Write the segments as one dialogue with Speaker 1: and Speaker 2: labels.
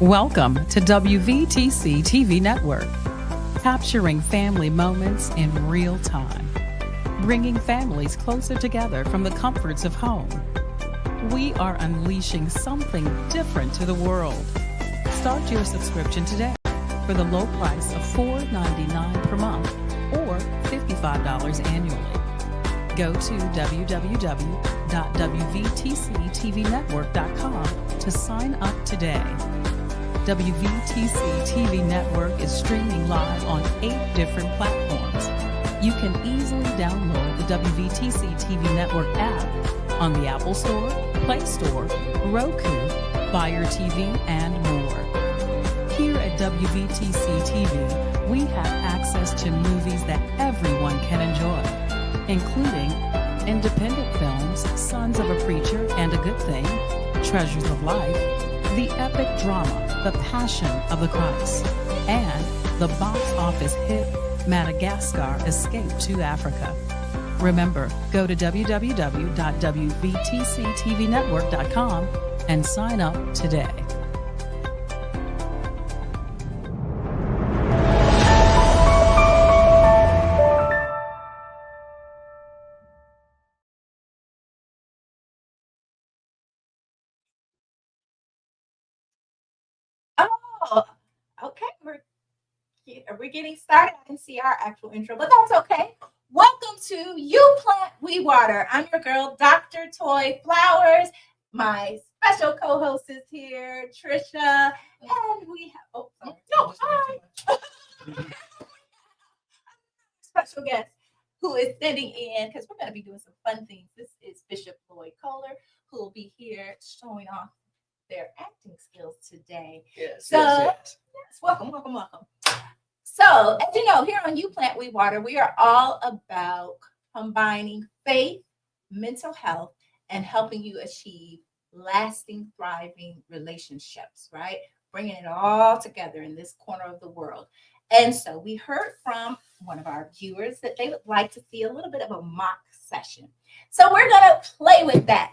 Speaker 1: Welcome to WVTC TV Network, capturing family moments in real time, bringing families closer together from the comforts of home. We are unleashing something different to the world. Start your subscription today for the low price of $4.99 per month or $55 annually. Go to www.wvtctvnetwork.com to sign up today. WVTC TV Network is streaming live on 8 different platforms. You can easily download the WVTC TV Network app on the Apple Store, Play Store, Roku, Fire TV, and more. Here at WVTC TV, we have access to movies that everyone can enjoy, including independent films, Sons of a Preacher and a Good Thing, Treasures of Life, the epic drama, The Passion of the Christ, and the box office hit Madagascar Escape to Africa. Remember, go to www.wvtctvnetwork.com and sign up today.
Speaker 2: Oh, okay. We're getting started. I can see our actual intro, but that's okay. Welcome to You Plant, We Water. I'm your girl, Dr. Toy Flowers. My special co-host is here, Trisha, and we have special guest who is sitting in because we're going to be doing some fun things. This is Bishop Lloyd Kohler, who will be here showing off their acting skills today.
Speaker 3: Yes.
Speaker 2: Welcome. So, as you know, here on You Plant, We Water, we are all about combining faith, mental health, and helping you achieve lasting, thriving relationships, right? Bringing it all together in this corner of the world. And so we heard from one of our viewers that they would like to see a little bit of a mock session. So we're going to play with that.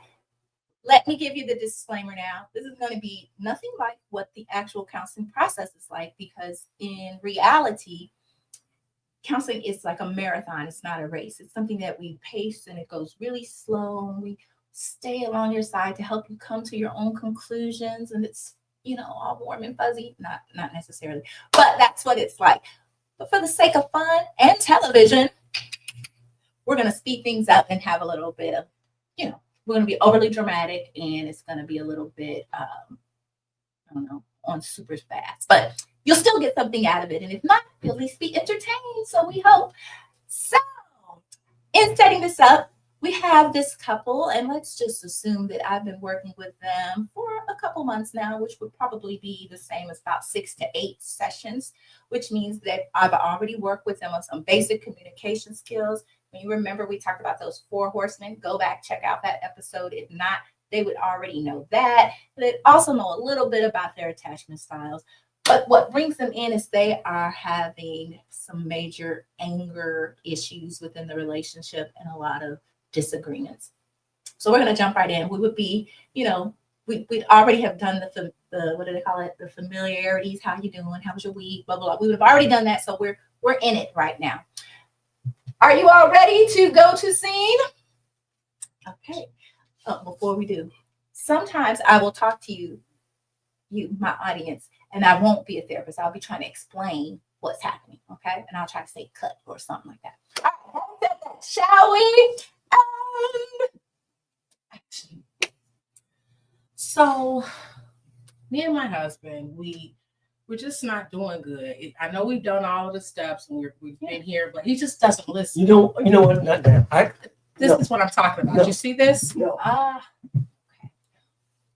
Speaker 2: Let me give you the disclaimer now. This is going to be nothing like what the actual counseling process is like, because in reality, counseling is like a marathon. It's not a race. It's something that we pace and it goes really slow. And we stay along your side to help you come to your own conclusions. And it's, all warm and fuzzy. Not necessarily, but that's what it's like. But for the sake of fun and television, we're going to speed things up and have a little bit of, we're going to be overly dramatic and it's going to be a little bit, on super fast. But you'll still get something out of it. And if not, you'll at least be entertained. So we hope. So in setting this up, we have this couple, and let's just assume that I've been working with them for a couple months now, which would probably be the same as about 6 to 8 sessions, which means that I've already worked with them on some basic communication skills. When you remember, we talked about those 4 horsemen. Go back, check out that episode. If not, they would already know that. They also know a little bit about their attachment styles. But what brings them in is they are having some major anger issues within the relationship and a lot of disagreements. So we're going to jump right in. We would be, we'd already have done the what do they call it? The familiarities. How you doing? How was your week? Blah, blah, blah. We would have already done that. So we're in it right now. Are you all ready to go to scene? Okay. Before we do, sometimes I will talk to you, my audience, and I won't be a therapist. I'll be trying to explain what's happening, okay? And I'll try to say cut or something like that. All right, having said that, shall we? Action.
Speaker 3: So, me and my husband, we're just not doing good. I know we've done all of the steps and we've been here, but he just doesn't listen.
Speaker 4: You know what? Not that.
Speaker 3: This is what I'm talking about.
Speaker 4: No.
Speaker 3: You see this?
Speaker 4: No.
Speaker 2: Okay.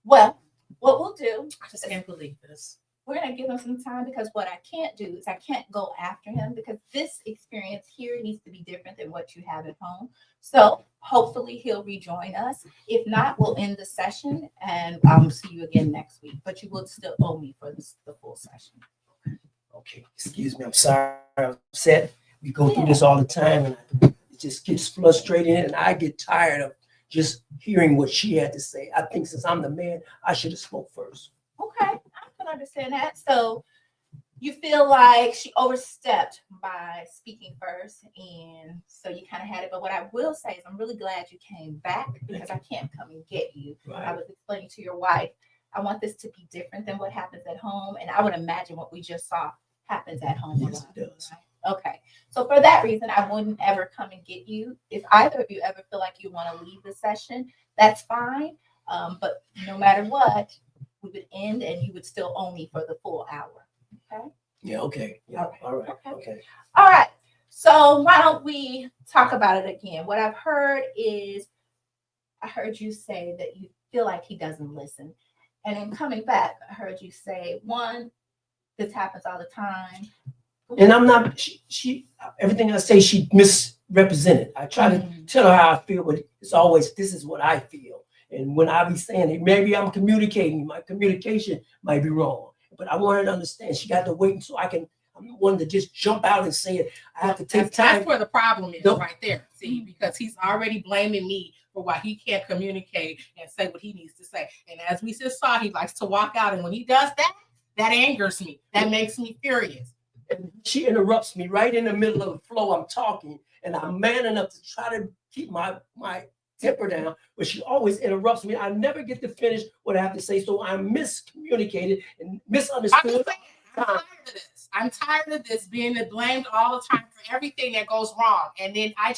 Speaker 2: Well, what we'll do,
Speaker 3: I just can't believe this.
Speaker 2: we're going to give him some time, because what I can't do is I can't go after him, because this experience here needs to be different than what you have at home. So hopefully he'll rejoin us. If not, we'll end the session and I'll see you again next week. But you will still owe me for the full session.
Speaker 4: Okay, excuse me. I'm sorry. I'm upset. We go through this all the time, and it just gets frustrating, and I get tired of just hearing what she had to say. I think since I'm the man, I should have spoke first.
Speaker 2: Okay, I'm going understand that. So you feel like she overstepped by speaking first, and so you kind of had it. But what I will say is I'm really glad you came back, because I can't come and get you. I
Speaker 4: Right.
Speaker 2: was explaining to your wife, I want this to be different than what happens at home, and I would imagine what we just saw happens at home. a
Speaker 4: Yes,
Speaker 2: lot,
Speaker 4: it does.
Speaker 2: right? Okay, so for that reason, I wouldn't ever come and get you. If either of you ever feel like you want to leave the session, that's fine. But no matter what, we would end, and you would still owe me for the full hour. Okay.
Speaker 4: Yeah, okay. Yeah,
Speaker 2: Okay,
Speaker 4: all right.
Speaker 2: okay.
Speaker 4: Okay.
Speaker 2: All right. So why don't we talk about it again? What I've heard is, I heard you say that you feel like he doesn't listen. And in coming back, I heard you say, one, this happens all the time.
Speaker 4: And I'm not, she everything I say, she misrepresented. I try to
Speaker 2: Mm.
Speaker 4: tell her how I feel, but it's always, this is what I feel. And when I be saying it, maybe I'm communicating, my communication might be wrong. But I want her to understand, she got to wait until I'm the one to just jump out and say it. I have to take
Speaker 3: That's
Speaker 4: time.
Speaker 3: where the problem is
Speaker 4: Nope.
Speaker 3: right there. See, because he's already blaming me for why he can't communicate and say what he needs to say. And as we just saw, he likes to walk out. And when he does that, that angers me. That makes me furious.
Speaker 4: And she interrupts me right in the middle of the flow. I'm talking, and I'm man enough to try to keep my temper down, but she always interrupts me. I never get to finish what I have to say, so I'm miscommunicated and
Speaker 3: I'm
Speaker 4: misunderstood.
Speaker 3: just saying, I'm tired of this. I'm tired of this being blamed all the time for everything that goes wrong. And then I'm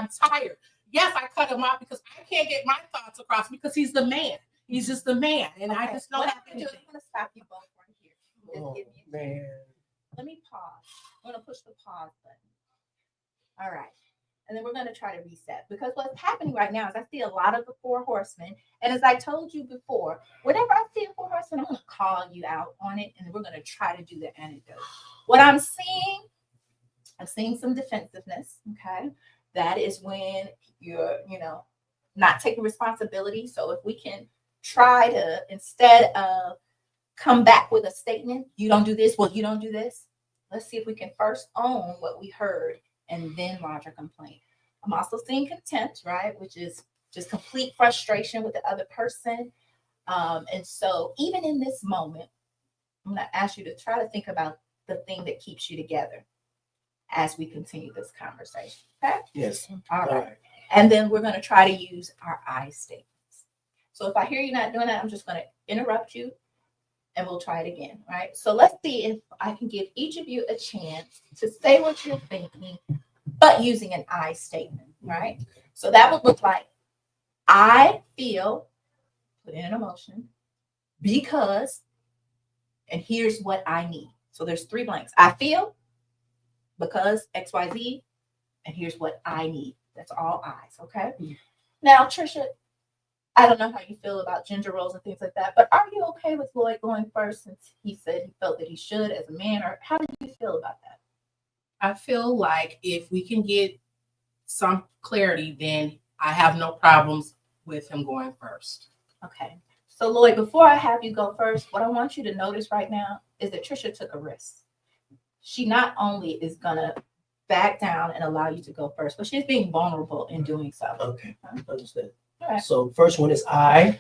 Speaker 3: tired. Yes, I cut him off because I can't get my thoughts across because he's the man. He's just the man. And I
Speaker 2: Okay,
Speaker 3: just don't
Speaker 2: what
Speaker 3: have
Speaker 2: I'm gonna do is
Speaker 3: anything.
Speaker 2: I'm gonna stop you both right here. Just
Speaker 4: Oh,
Speaker 2: give me a second.
Speaker 4: man.
Speaker 2: Let me pause. I'm gonna push the pause button. All right. And then we're gonna try to reset, because what's happening right now is I see a lot of the four horsemen. And as I told you before, whenever I see a four horsemen, I'm gonna call you out on it, and we're gonna try to do the antidote. What I'm seeing some defensiveness. Okay. That is when you're, not taking responsibility. So if we can try to, instead of come back with a statement, you don't do this, well, you don't do this. Let's see if we can first own what we heard and then lodge a complaint. I'm also seeing contempt, right? Which is just complete frustration with the other person. And so even in this moment, I'm going to ask you to try to think about the thing that keeps you together as we continue this conversation. Okay?
Speaker 4: Yes.
Speaker 2: All
Speaker 4: All
Speaker 2: right.
Speaker 4: right.
Speaker 2: And then we're going to try to use our I statements. So if I hear you not doing that, I'm just going to interrupt you, and we'll try it again. Right. So let's see if I can give each of you a chance to say what you're thinking, but using an I statement. Right. So that would look like, I feel, put in an emotion, because, and here's what I need. So there's 3 blanks. I feel, because XYZ, and here's what I need. That's all I's. Okay. Now, Trisha, I don't know how you feel about gender roles and things like that, but are you okay with Lloyd going first, since he said he felt that he should as a man, or how do you feel about that?
Speaker 3: I feel like if we can get some clarity, then I have no problems with him going first.
Speaker 2: Okay. So Lloyd, before I have you go first, what I want you to notice right now is that Trisha took a risk. She not only is gonna back down and allow you to go first, but she's being vulnerable in doing so.
Speaker 4: Okay. Understand.
Speaker 2: All right.
Speaker 4: So first one is I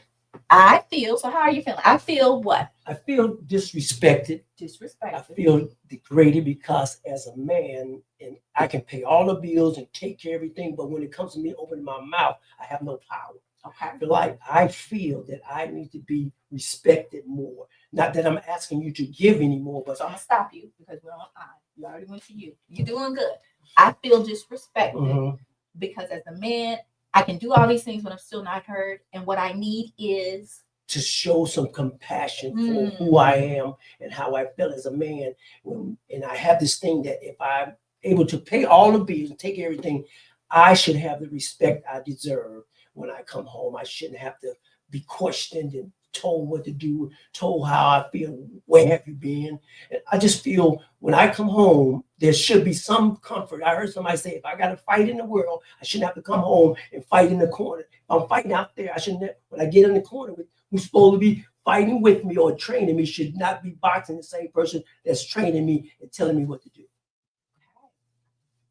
Speaker 2: feel, so how are you feeling? I feel what?
Speaker 4: I feel disrespected.
Speaker 2: Disrespect.
Speaker 4: I feel degraded because as a man, and I can pay all the bills and take care of everything, but when it comes to me opening my mouth, I have no power.
Speaker 2: Okay.
Speaker 4: I feel that I need to be respected more. Not that I'm asking you to give anymore, but
Speaker 2: So I'm gonna stop you because we're on I. You already went to you. You're doing good. I feel disrespected
Speaker 4: Mhm.
Speaker 2: because as a man, I can do all these things, but I'm still not heard. And what I need is
Speaker 4: to show some compassion for who I am and how I feel as a man. And I have this thing that if I'm able to pay all the bills and take everything, I should have the respect I deserve when I come home. I shouldn't have to be questioned and told what to do, told how I feel, where have you been? And I just feel when I come home, there should be some comfort. I heard somebody say, if I got to fight in the world, I shouldn't have to come home and fight in the corner. If I'm fighting out there, I shouldn't have, when I get in the corner with who's supposed to be fighting with me or training me, should not be boxing the same person that's training me and telling me what to do.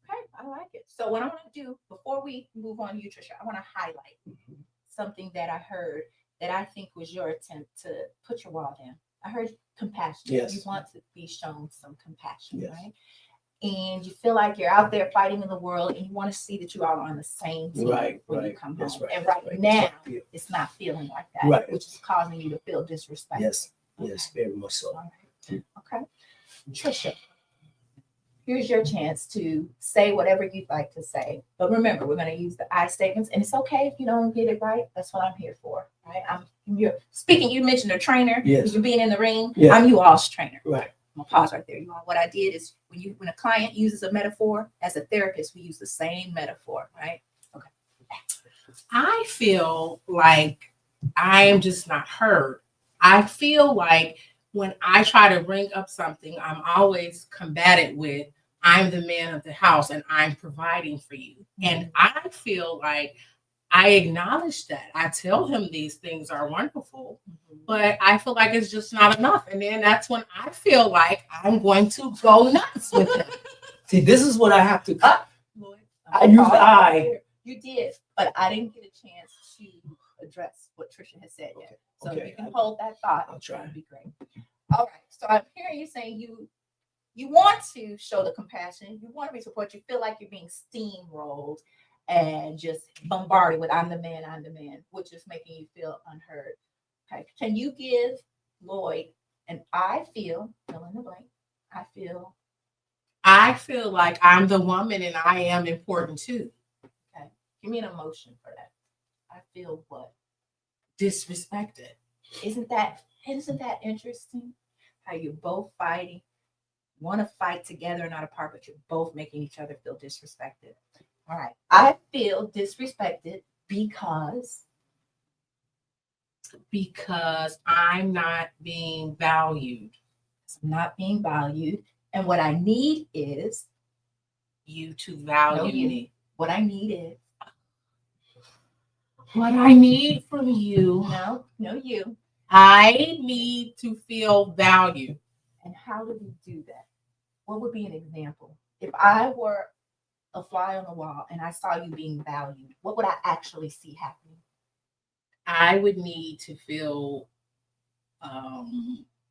Speaker 2: okay. I like it. So what I want to do before we move on to you, Trisha, I want to highlight something that I heard that I think was your attempt to put your wall down. I heard compassion.
Speaker 4: Yes.
Speaker 2: You want to be shown some compassion,
Speaker 4: Yes.
Speaker 2: right? And you feel like you're out there fighting in the world and you want to see that you are on the same team
Speaker 4: Right,
Speaker 2: when you
Speaker 4: right.
Speaker 2: come
Speaker 4: That's
Speaker 2: home.
Speaker 4: right.
Speaker 2: And
Speaker 4: that's
Speaker 2: right
Speaker 4: That's
Speaker 2: now,
Speaker 4: what I feel.
Speaker 2: it's not feeling like that,
Speaker 4: Right.
Speaker 2: which is causing you to feel disrespect.
Speaker 4: Yes, yes, very much so.
Speaker 2: All right. Okay. Trisha, here's your chance to say whatever you'd like to say. But remember, we're going to use the I statements, and it's okay if you don't get it right. That's what I'm here for, right? You're speaking. You mentioned a trainer.
Speaker 4: Yes.
Speaker 2: You're being in the ring.
Speaker 4: Yeah.
Speaker 2: I'm you all's trainer.
Speaker 4: Right.
Speaker 2: I'm gonna pause right there. You all. What I did is when a client uses a metaphor, as a therapist, we use the same metaphor, right? Okay.
Speaker 3: I feel like I am just not heard. I feel like when I try to bring up something, I'm always combated with, I'm the man of the house and I'm providing for you. And I feel like I acknowledge that. I tell him these things are wonderful, but I feel like it's just not enough. And then that's when I feel like I'm going to go nuts with him.
Speaker 4: See, this is what I have to.
Speaker 2: Lloyd,
Speaker 4: I used I.
Speaker 2: You did, but I didn't get a chance to address what Trisha has said yet. So
Speaker 4: Okay.
Speaker 2: if you can hold that thought,
Speaker 4: I'll try.
Speaker 2: that'd be great. All right. So I'm hearing you saying you want to show the compassion, you want to be support, you feel like you're being steamrolled and just bombarded with I'm the man, which is making you feel unheard. Okay. Can you give Lloyd an I feel, fill in the blank,
Speaker 3: I feel like I'm the woman and I am important too.
Speaker 2: give me an emotion for that. I feel what?
Speaker 3: Disrespected.
Speaker 2: Isn't that interesting? How you're both fighting, want to fight together, not apart, but you're both making each other feel disrespected. All right. I feel disrespected because
Speaker 3: I'm not being valued.
Speaker 2: I'm not being valued. And what I need is
Speaker 3: You to value
Speaker 2: No, you.
Speaker 3: me.
Speaker 2: what I need is
Speaker 3: What I need from you,
Speaker 2: no, you.
Speaker 3: I need to feel valued.
Speaker 2: And how do we do that? What would be an example? If I were a fly on the wall and I saw you being valued, what would I actually see happening?
Speaker 3: I would need to feel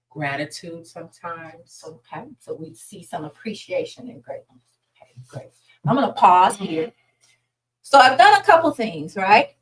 Speaker 3: gratitude sometimes.
Speaker 2: Okay, so we see some appreciation and greatness. Okay, great. I'm going to pause here. So I've done a couple things, right?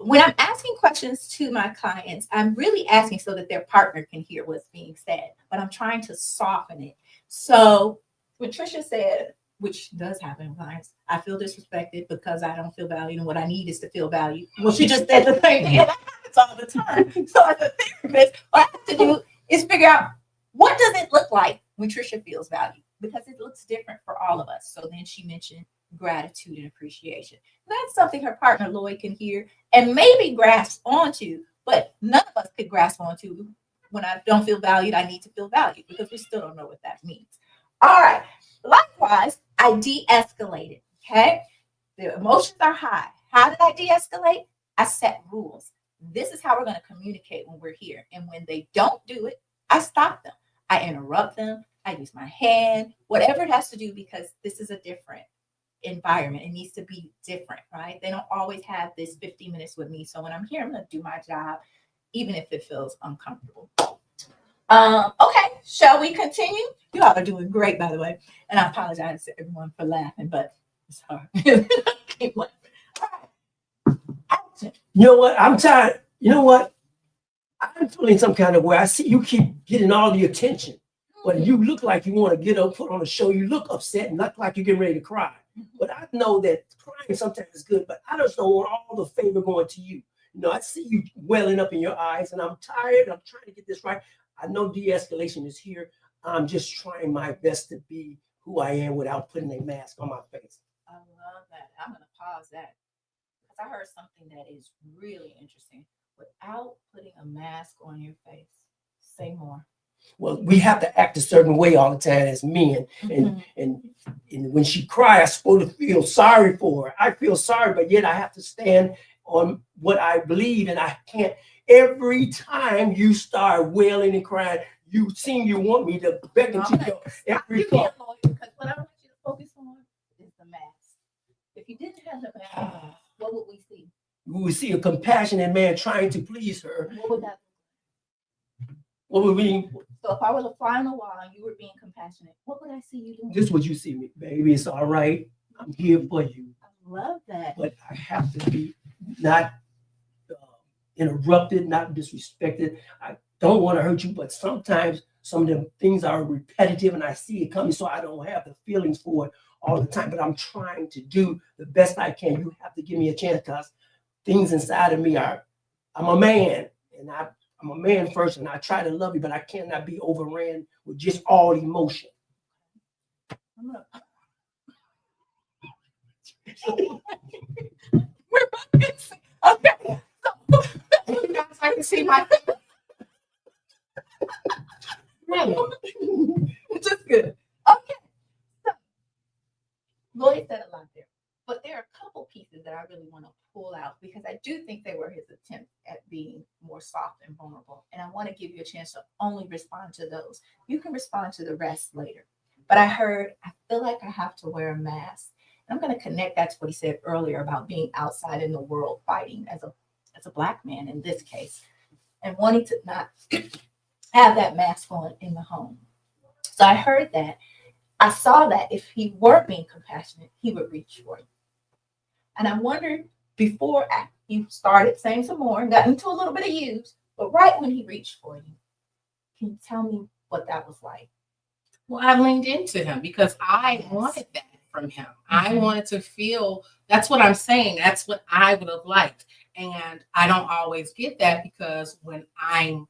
Speaker 2: When I'm asking questions to my clients, I'm really asking so that their partner can hear what's being said, but I'm trying to soften it. So when Trisha said, which does happen sometimes, I feel disrespected because I don't feel valued, and what I need is to feel valued. Well, she just said the same thing, and that happens all the time. So as a therapist, what I have to do is figure out, what does it look like when Trisha feels valued? Because it looks different for all of us. So then she mentioned gratitude and appreciation. That's something her partner Lloyd can hear and maybe grasp onto, but none of us could grasp onto. When I don't feel valued, I need to feel valued, because we still don't know what that means. All right. Likewise, I de-escalated. Okay. The emotions are high. How did I de-escalate? I set rules. This is how we're going to communicate when we're here. And when they don't do it, I stop them. I interrupt them. I use my hand, whatever it has to do, because this is a different environment. It needs to be different, right? They don't always have this 50 minutes with me. So when I'm here, I'm going to do my job, even if it feels uncomfortable. Okay, shall we continue? You all are doing great, by the way. And I apologize to everyone for laughing, but it's hard. Keep laughing. All right. Action.
Speaker 4: You know what? I'm tired. You know what? I'm feeling some kind of way. I see you keep getting all the attention, but you look like you want to get up, put on a show. You look upset and look like you're getting ready to cry. But I know that crying sometimes is good, but I just don't want all the favor going to you. You know, I see you welling up in your eyes, and I'm tired. I'm trying to get this right. I know de-escalation is here. I'm just trying my best to be who I am without putting a mask on my face.
Speaker 2: I love that. I'm going to pause that, because I heard something that is really interesting. Without putting a mask on your face. Say more.
Speaker 4: Well, we have to act a certain way all the time as men. And when she cries, I'm supposed to feel sorry for her. I feel sorry, but yet I have to stand on what I believe, and I can't. Every time you start wailing and crying, you want me to beckon to go. Every
Speaker 2: You can't, Lloyd, because what I want you to focus on is the mask. If you didn't have the mask, what would we see?
Speaker 4: We would see a compassionate man trying to please her.
Speaker 2: What would that
Speaker 4: What would we?
Speaker 2: So if I was a fly on the wall and you were being compassionate, what would I see you doing?
Speaker 4: This is what you see me, baby. It's all right. I'm here for you,
Speaker 2: I love that.
Speaker 4: but I have to be not interrupted, not disrespected. I don't want to hurt you, but sometimes some of them things are repetitive, and I see it coming, so I don't have the feelings for it all the time. But I'm trying to do the best I can. You have to give me a chance, because things inside of me are. I'm a man, and I'm a man first, and I try to love you, but I cannot be overran with just all emotion.
Speaker 2: I'm gonna- We're both okay.
Speaker 3: You guys, I can see my. Really?
Speaker 2: Which is good. Okay. So, Lloyd said a lot there, but there are a couple pieces that I really want to pull out because I do think they were his attempt at being more soft and vulnerable. And I want to give you a chance to only respond to those. You can respond to the rest later. But I feel like I have to wear a mask. And I'm going to connect that to what he said earlier about being outside in the world fighting as a Black man in this case, and wanting to not have that mask on in the home. So I heard that. I saw that if he were being compassionate, he would reach for you. And I wondered before you started saying some more and got into a little bit of use, but right when he reached for you, can you tell me what that was like?
Speaker 3: Well, I leaned into him because I wanted that from him. I wanted to feel, that's what I'm saying. That's what I would have liked. And I don't always get that because when I'm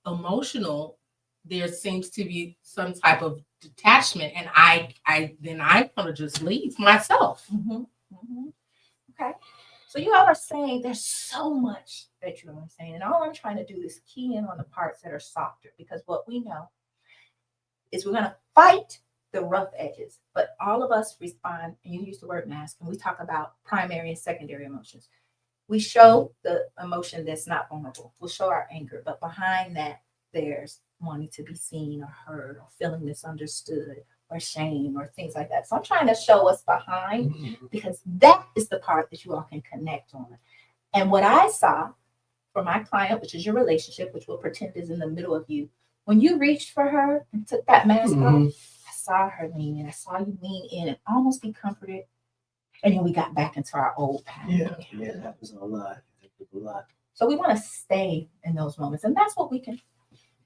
Speaker 3: emotional, there seems to be some type of detachment, and I want to just leave myself.
Speaker 2: Okay. So you all are saying there's so much that you are saying, and all I'm trying to do is key in on the parts that are softer, because what we know is we're going to fight the rough edges, but all of us respond, and you use the word mask, and we talk about primary and secondary emotions. We show the emotion that's not vulnerable. We'll show our anger, but behind that, there's wanting to be seen or heard or feeling misunderstood or shame or things like that. So I'm trying to show us behind, because that is the part that you all can connect on. And what I saw for my client, which is your relationship, which we'll pretend is in the middle of you, when you reached for her and took that mask off, I saw her lean in. I saw you lean in and almost be comforted. And then we got back into our old pattern.
Speaker 4: Yeah, that happens a lot.
Speaker 2: So we want to stay in those moments. And that's what we can.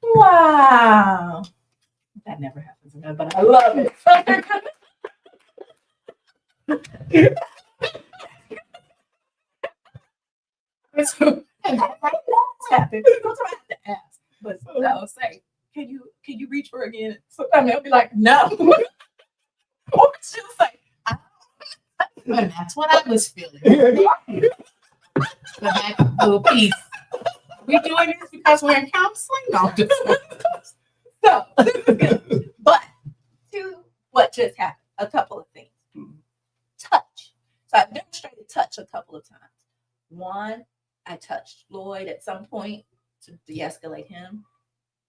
Speaker 2: Wow. That never happens again, but I love it. Happen. Sometimes I have to ask, but no, say, can you reach for it again? Sometimes they'll be like, no. Or she'll say,
Speaker 3: And that's what I was feeling. That little piece. We doing this because we're in counseling? No, just
Speaker 2: so this is good. But to what just happened, a couple of things. Touch. So I've demonstrated touch a couple of times. One, I touched Lloyd at some point to de-escalate him.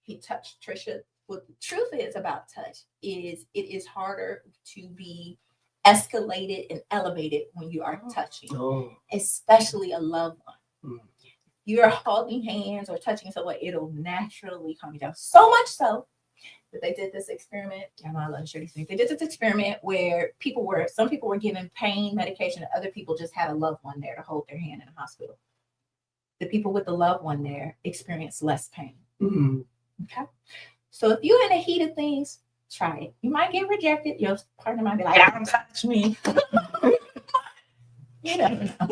Speaker 2: He touched Trisha. What the truth is about touch is it is harder to be escalated and elevated when you are touching, especially a loved one. You're holding hands or touching someone, it'll naturally calm you down. So much so that they did this experiment. I know I love to share these things. They did this experiment where some people were given pain medication, and other people just had a loved one there to hold their hand in a hospital. The people with the loved one there experienced less pain. Okay. So if you're in the heat of things, try it. You might get rejected. Your partner might be like, "Don't touch me." You never know.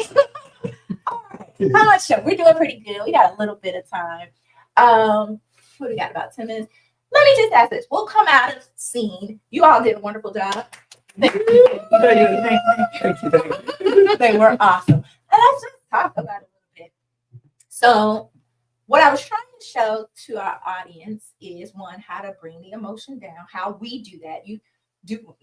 Speaker 2: All right. How much show? We're doing pretty good. We got a little bit of time. What do we got? About 10 minutes. Let me just ask this. We'll come out of scene. You all did a wonderful job. Thank you. They were awesome. And let's just talk about it a little bit. So what I was trying to show to our audience is, one, how to bring the emotion down, how we do that. You do,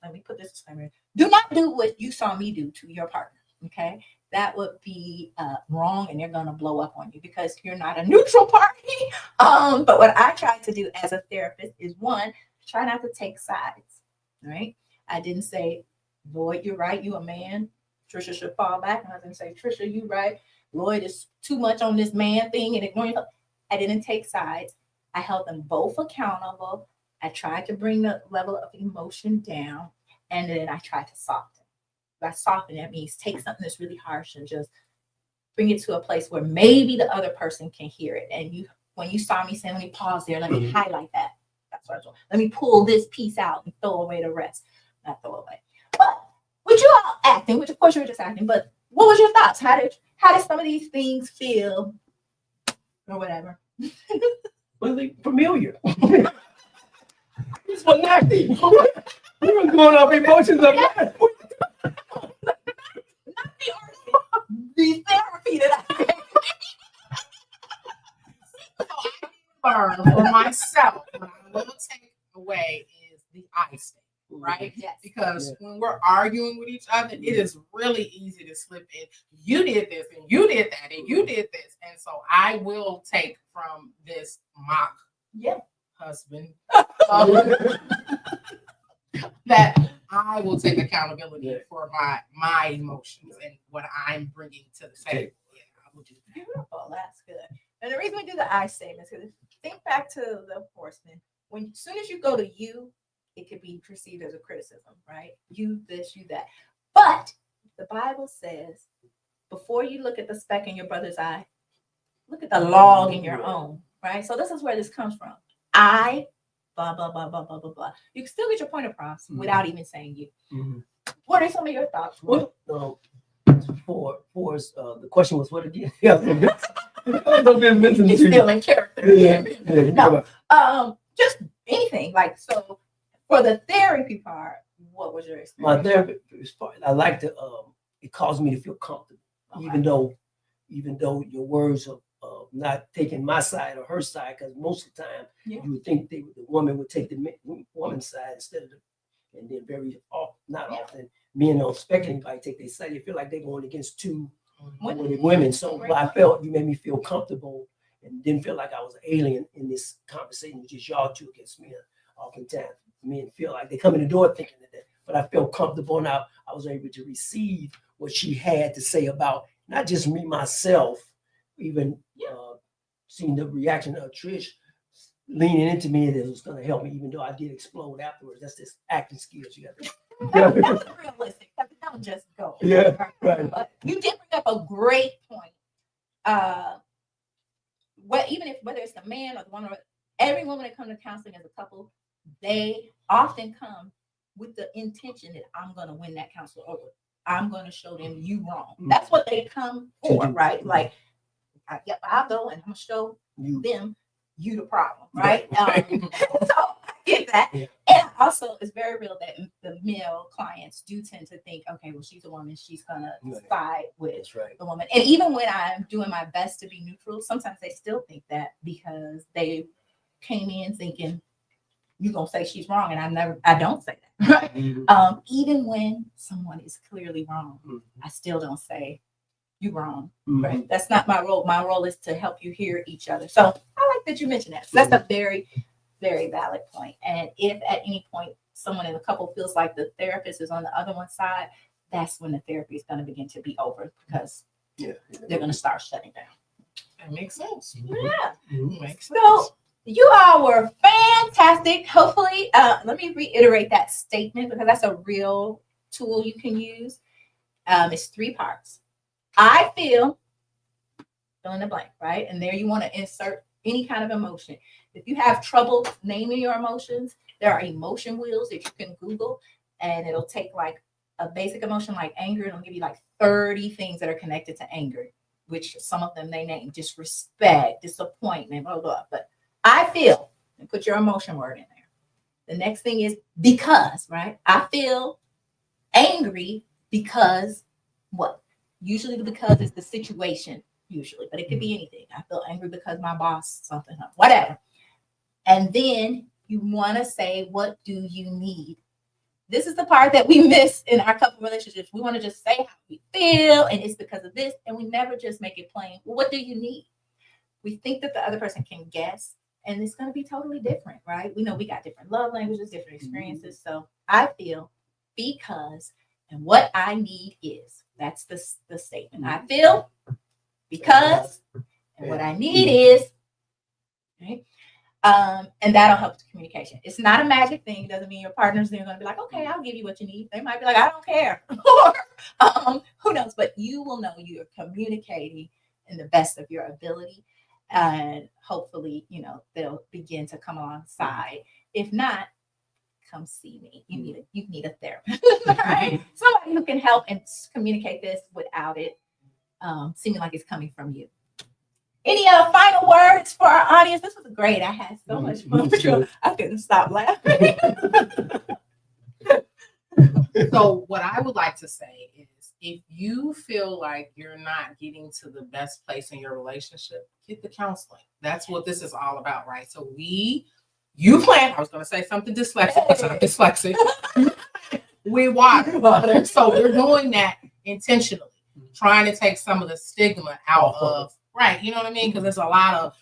Speaker 2: let me put this disclaimer. Do not do what you saw me do to your partner, okay? That would be wrong, and they're going to blow up on you because you're not a neutral party. But what I try to do as a therapist is, one, try not to take sides, right? I didn't say, Lloyd, you're right, you a man. Trisha should fall back. And I didn't say, Trisha, you right. Lloyd is too much on this man thing and ignoring. I didn't take sides. I held them both accountable. I tried to bring the level of emotion down, and then I tried to soften. By soften, that means take something that's really harsh and just bring it to a place where maybe the other person can hear it. And you, when you saw me saying, let me pause there, let me highlight that. That's what I was doing. Let me pull this piece out and throw away the rest. Not throw away. But with you all acting, which of course you were just acting, but what was your thoughts? How did some of these things feel or whatever?
Speaker 4: Was they familiar? This was nasty. You were going off emotions of that.
Speaker 2: The therapy that I gave.
Speaker 3: So I learned for myself, what I will take away is the I statement, right?
Speaker 2: Yes.
Speaker 3: Because when we're arguing with each other, it is really easy to slip in. You did this, and you did that, and you did this. And so I will take from this mock husband that I will take accountability for my emotions and what I'm bringing to the table. Yeah, I will do that.
Speaker 2: Beautiful. That's good. And the reason we do the I statements is think back to the horseman. When as soon as you go to you, it could be perceived as a criticism, right? You this, you that. But the Bible says, before you look at the speck in your brother's eye, look at the log in your own, right? So this is where this comes from. I, blah, blah, blah, blah, blah, blah, blah. You can still get your point across without even saying you. What are some of your thoughts?
Speaker 4: Well, for the question was what again? Yeah,
Speaker 2: It's still in character.
Speaker 4: Yeah.
Speaker 2: No, just anything. Like, so for the therapy part, what was your experience?
Speaker 4: My therapy part, I like to, it caused me to feel comfortable, even though your words are not taking my side or her side, because most of the time you would think the woman would take the woman's side instead of and then not often men don't expect anybody to take their side. They feel like they're going against two women. So I felt you made me feel comfortable and didn't feel like I was an alien in this conversation, just y'all two against me. Oftentimes men feel like they come in the door thinking that, but I felt comfortable now. I was able to receive what she had to say about not just me, myself, even seeing the reaction of Trish leaning into me, that it was going to help me, even though I did explode afterwards. That's just acting skills you got to.
Speaker 2: That was realistic. That don't just go.
Speaker 4: Yeah, right.
Speaker 2: But you did bring up a great point. Whether it's the man or the woman, every woman that comes to counseling as a couple, they often come with the intention that I'm going to win that counselor over. I'm going to show them you wrong. That's what they come for, right? Like, I'll go and I'm going to show them you the problem, right? So I get that. Yeah. And also, it's very real that the male clients do tend to think, okay, well, she's a woman, she's going to side with the woman. And even when I'm doing my best to be neutral, sometimes they still think that because they came in thinking, you're going to say she's wrong. And I don't say that. Right? Even when someone is clearly wrong, I still don't say you're wrong. Right? That's not my role. My role is to help you hear each other. So I like that you mentioned that. So that's a very, very valid point. And if at any point someone in the couple feels like the therapist is on the other one's side, that's when the therapy is going to begin to be over, because they're going to start shutting down.
Speaker 3: That makes sense.
Speaker 2: Yeah.
Speaker 3: Makes sense.
Speaker 2: So you all were fantastic. Hopefully, let me reiterate that statement, because that's a real tool you can use. It's 3 parts. I feel in the blank, right? And there you want to insert any kind of emotion. If you have trouble naming your emotions, there are emotion wheels that you can Google, and it'll take like a basic emotion like anger, and it'll give you like 30 things that are connected to anger, which some of them they name: disrespect, disappointment, blah, blah. But I feel, and put your emotion word in there. The next thing is because, right? I feel angry because what? Usually the because is the situation, usually, but it could be anything. I feel angry because my boss, something, whatever. And then you want to say, what do you need? This is the part that we miss in our couple relationships. We want to just say how we feel, and it's because of this, and we never just make it plain. Well, what do you need? We think that the other person can guess, and it's going to be totally different, right? We know we got different love languages, different experiences. So I feel because, and what I need is, that's the statement. I feel because, and what I need is, right? And that'll help the communication. It's not a magic thing. It doesn't mean your partner's then going to be like, okay, I'll give you what you need. They might be like, I don't care. Or who knows? But you will know you're communicating in the best of your ability. And hopefully, they'll begin to come alongside. If not, come see me. You need a therapist, right? Somebody who can help and communicate this without it seeming like it's coming from you. Any final words for our audience? This was great. I had so much fun with you. I couldn't stop laughing.
Speaker 3: So what I would like to say is, if you feel like you're not getting to the best place in your relationship, get the counseling. That's what this is all about, right? So you plan, I was going to say something dyslexic, because I'm dyslexic. We water. So we're doing that intentionally, trying to take some of the stigma out of, right, you know what I mean? Because there's a lot of,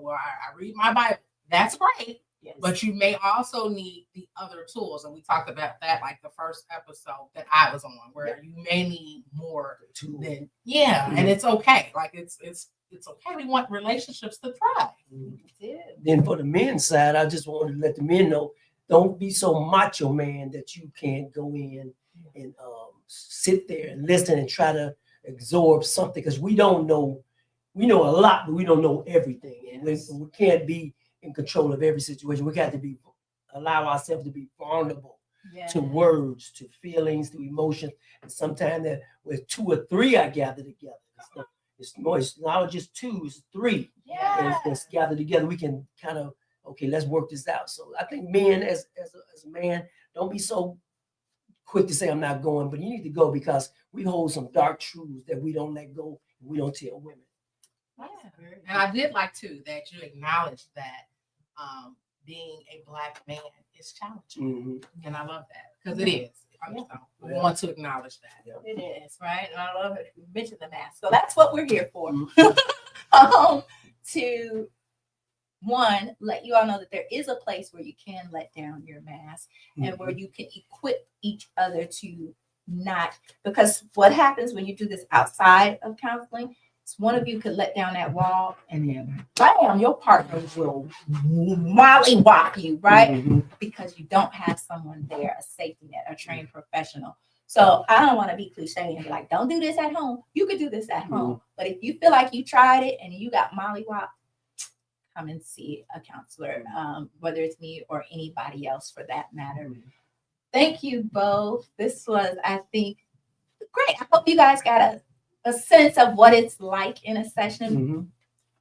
Speaker 3: where I read my Bible. That's great. Yes. But you may also need the other tools. And we talked about that like the first episode that I was on, where you may need more than, and it's okay. Like it's okay. We want relationships to thrive.
Speaker 4: Then for the men's side, I just wanted to let the men know, don't be so macho man that you can't go in and sit there and listen and try to absorb something, because we don't know. We know a lot, but we don't know everything. And we can't be in control of every situation. We got to allow ourselves to be vulnerable to words, to feelings, to emotions. And sometimes that with 2 or 3 are gathered together. It's not just 2, it's 3. Yeah. Let's gather together. We can kind of, okay, let's work this out. So I think men, as a man, don't be so quick to say I'm not going, but you need to go, because we hold some dark truths that we don't let go. We don't tell women.
Speaker 3: Yeah. And I did like too that you acknowledged that being a Black man is challenging, and I love that, because it is. We want to acknowledge that.
Speaker 2: Yeah. It is, right? And I love it. You mentioned the mask, so that's what we're here for. To let you all know that there is a place where you can let down your mask, and where you can equip each other to not, because what happens when you do this outside of counseling, one of you could let down that wall, and then bam, your partner will mollywop you, right? Because you don't have someone there, a safety net, a trained professional. So I don't want to be cliche and be like, don't do this at home. You could do this at home. But if you feel like you tried it and you got mollywop, come and see a counselor, whether it's me or anybody else for that matter. Thank you both. This was, I think, great. I hope you guys got a sense of what it's like in a session.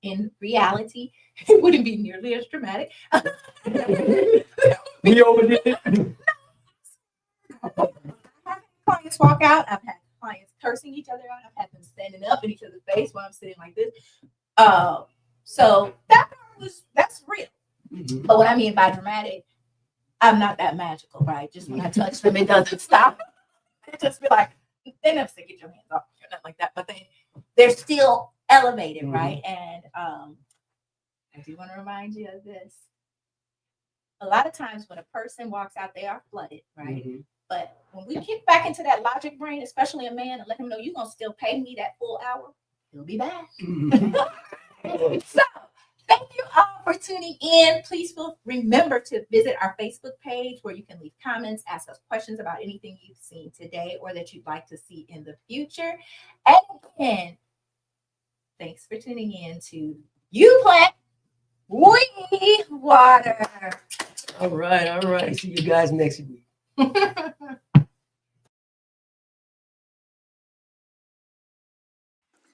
Speaker 2: In reality, it wouldn't be nearly as dramatic.
Speaker 4: We overdid it.
Speaker 2: I've had clients walk out. I've had clients cursing each other out. I've had them standing up in each other's face while I'm sitting like this. So that's real. But what I mean by dramatic, I'm not that magical, right? Just when I touch them, it doesn't stop. It just be like, they never say get your hands off, or nothing like that, but they're still elevated, right? And I do want to remind you of this. A lot of times when a person walks out, they are flooded, right? But when we kick back into that logic brain, especially a man, and let him know you're going to still pay me that full hour, he'll be back. So thank you all for tuning in. Please remember to visit our Facebook page, where you can leave comments, ask us questions about anything you've seen today or that you'd like to see in the future. And again, thanks for tuning in to You Plant, We Water.
Speaker 4: All right. See you guys next week.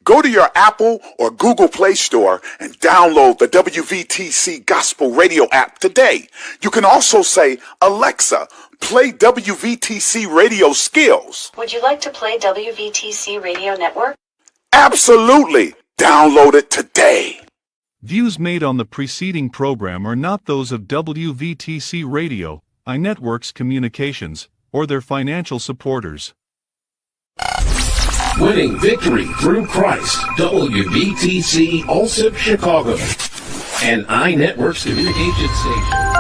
Speaker 5: Go to your Apple or Google Play Store and download the WVTC Gospel Radio app today. You can also say, Alexa, play WVTC Radio Skills.
Speaker 6: Would you like to play WVTC Radio Network?
Speaker 5: Absolutely. Download it today.
Speaker 7: Views made on the preceding program are not those of WVTC Radio, iNetworks Communications, or their financial supporters.
Speaker 8: Winning victory through Christ, WVTC Allsip Chicago, and iNetworks Communication Station.